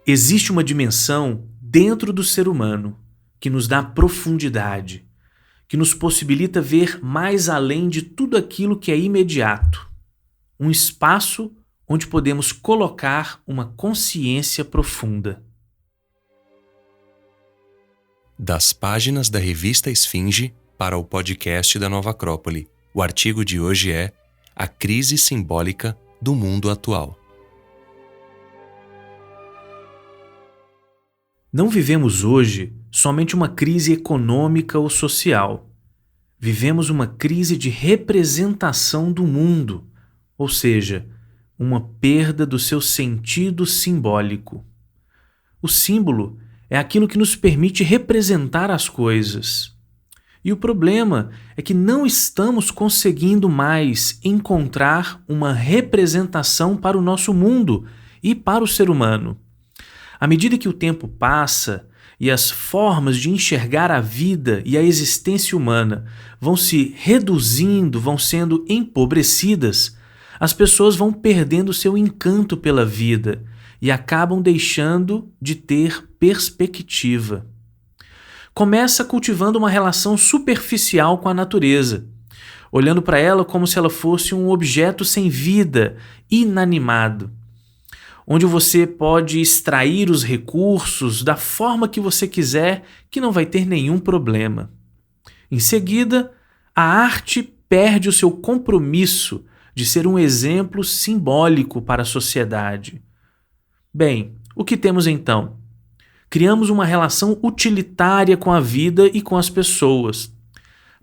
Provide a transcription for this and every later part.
Existe uma dimensão dentro do ser humano que nos dá profundidade, que nos possibilita ver mais além de tudo aquilo que é imediato. Um espaço onde podemos colocar uma consciência profunda. Das páginas da revista Esfinge para o podcast da Nova Acrópole. O artigo de hoje é A Crise Simbólica do Mundo Atual. Não vivemos hoje somente uma crise econômica ou social. Vivemos uma crise de representação do mundo, ou seja, uma perda do seu sentido simbólico. O símbolo é aquilo que nos permite representar as coisas. E o problema é que não estamos conseguindo mais encontrar uma representação para o nosso mundo e para o ser humano. À medida que o tempo passa e as formas de enxergar a vida e a existência humana vão se reduzindo, vão sendo empobrecidas, as pessoas vão perdendo seu encanto pela vida e acabam deixando de ter perspectiva. Começa cultivando uma relação superficial com a natureza, olhando para ela como se ela fosse um objeto sem vida, inanimado, onde você pode extrair os recursos da forma que você quiser, que não vai ter nenhum problema. Em seguida, a arte perde o seu compromisso de ser um exemplo simbólico para a sociedade. Bem, o que temos então? Criamos uma relação utilitária com a vida e com as pessoas.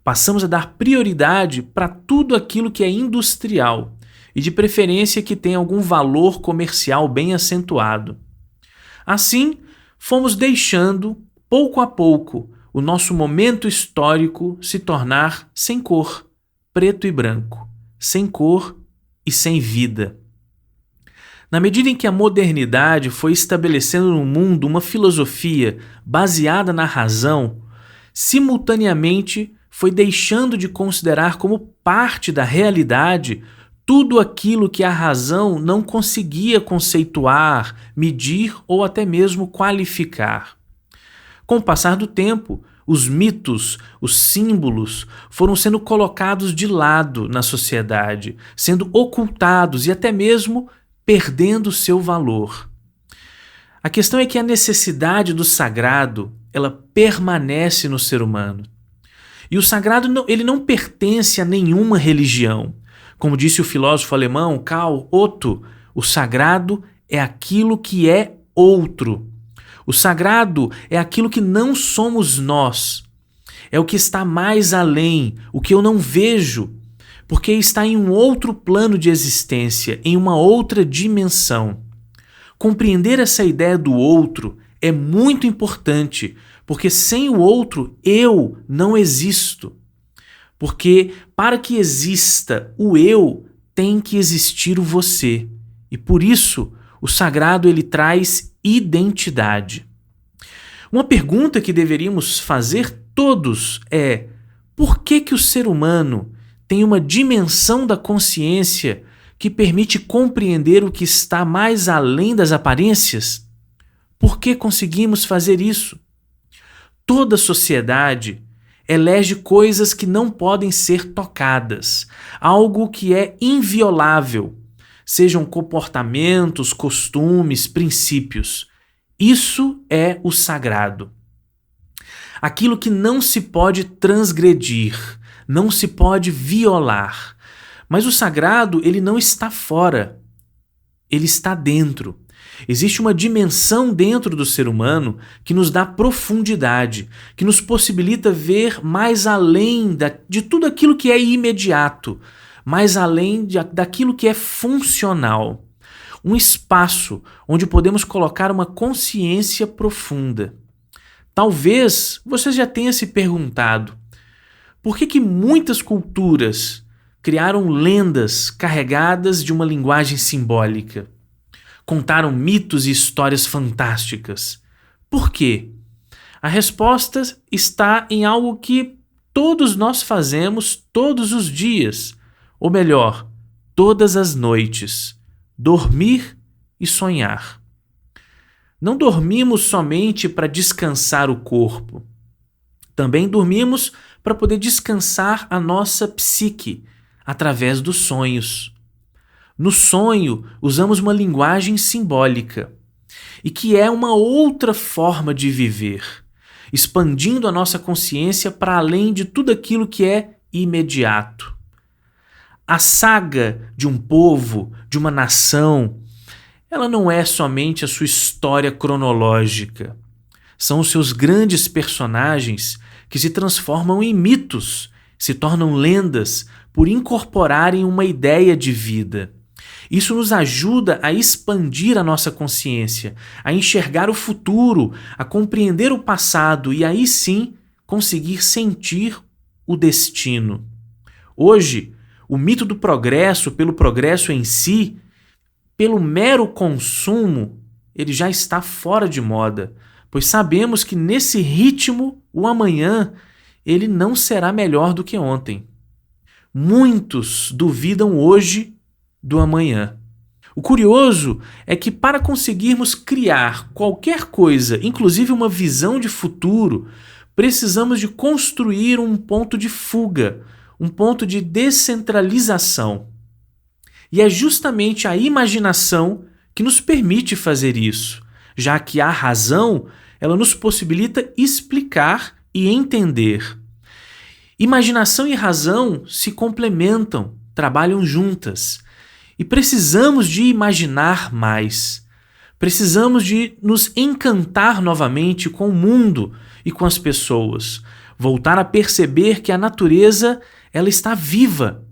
Passamos a dar prioridade para tudo aquilo que é industrial e de preferência que tenha algum valor comercial bem acentuado. Assim, fomos deixando, pouco a pouco, o nosso momento histórico se tornar sem cor, preto e branco, sem cor e sem vida. Na medida em que a modernidade foi estabelecendo no mundo uma filosofia baseada na razão, simultaneamente foi deixando de considerar como parte da realidade tudo aquilo que a razão não conseguia conceituar, medir ou até mesmo qualificar. Com o passar do tempo, os mitos, os símbolos foram sendo colocados de lado na sociedade, sendo ocultados e até mesmo perdendo seu valor. A questão é que a necessidade do sagrado, ela permanece no ser humano. E o sagrado ele não pertence a nenhuma religião. Como disse o filósofo alemão Karl Otto, o sagrado é aquilo que é outro. O sagrado é aquilo que não somos nós. É o que está mais além, o que eu não vejo, porque está em um outro plano de existência, em uma outra dimensão. Compreender essa ideia do outro é muito importante, porque sem o outro eu não existo. Porque para que exista o eu, tem que existir o você. E por isso, o sagrado ele traz identidade. Uma pergunta que deveríamos fazer todos é: por que o ser humano tem uma dimensão da consciência que permite compreender o que está mais além das aparências? Por que conseguimos fazer isso? Toda sociedade elege coisas que não podem ser tocadas, algo que é inviolável, sejam comportamentos, costumes, princípios. Isso é o sagrado. Aquilo que não se pode transgredir, não se pode violar. Mas o sagrado, ele não está fora, ele está dentro. Existe uma dimensão dentro do ser humano que nos dá profundidade, que nos possibilita ver mais além de tudo aquilo que é imediato, mais além daquilo que é funcional. Um espaço onde podemos colocar uma consciência profunda. Talvez você já tenha se perguntado por que muitas culturas criaram lendas carregadas de uma linguagem simbólica. Contaram mitos e histórias fantásticas. Por quê? A resposta está em algo que todos nós fazemos todos os dias, ou melhor, todas as noites: dormir e sonhar. Não dormimos somente para descansar o corpo. Também dormimos para poder descansar a nossa psique através dos sonhos. No sonho, usamos uma linguagem simbólica e que é uma outra forma de viver, expandindo a nossa consciência para além de tudo aquilo que é imediato. A saga de um povo, de uma nação, ela não é somente a sua história cronológica. São os seus grandes personagens que se transformam em mitos, se tornam lendas por incorporarem uma ideia de vida. Isso nos ajuda a expandir a nossa consciência, a enxergar o futuro, a compreender o passado e aí sim conseguir sentir o destino. Hoje, o mito do progresso pelo progresso em si, pelo mero consumo, ele já está fora de moda, pois sabemos que nesse ritmo o amanhã ele não será melhor do que ontem. Muitos duvidam hoje do amanhã. O curioso é que para conseguirmos criar qualquer coisa, inclusive uma visão de futuro, precisamos de construir um ponto de fuga, um ponto de descentralização. E é justamente a imaginação que nos permite fazer isso, já que a razão, ela nos possibilita explicar e entender. Imaginação e razão se complementam, trabalham juntas. E precisamos de imaginar mais. Precisamos de nos encantar novamente com o mundo e com as pessoas. Voltar a perceber que a natureza, ela está viva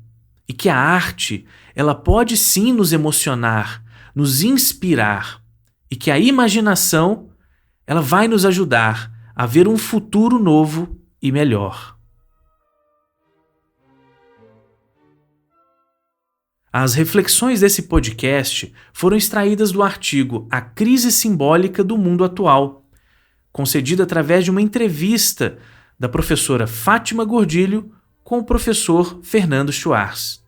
e que a arte, ela pode sim nos emocionar, nos inspirar e que a imaginação, ela vai nos ajudar a ver um futuro novo e melhor. As reflexões desse podcast foram extraídas do artigo A Crise Simbólica do Mundo Atual, concedido através de uma entrevista da professora Fátima Gordilho com o professor Fernando Schwarz.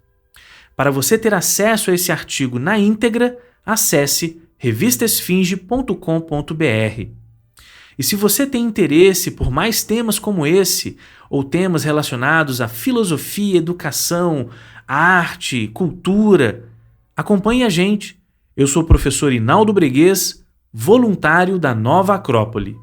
Para você ter acesso a esse artigo na íntegra, acesse revistaesfinge.com.br. E se você tem interesse por mais temas como esse, ou temas relacionados à filosofia, educação, arte, cultura, acompanhe a gente. Eu sou o professor Hinaldo Breguês, voluntário da Nova Acrópole.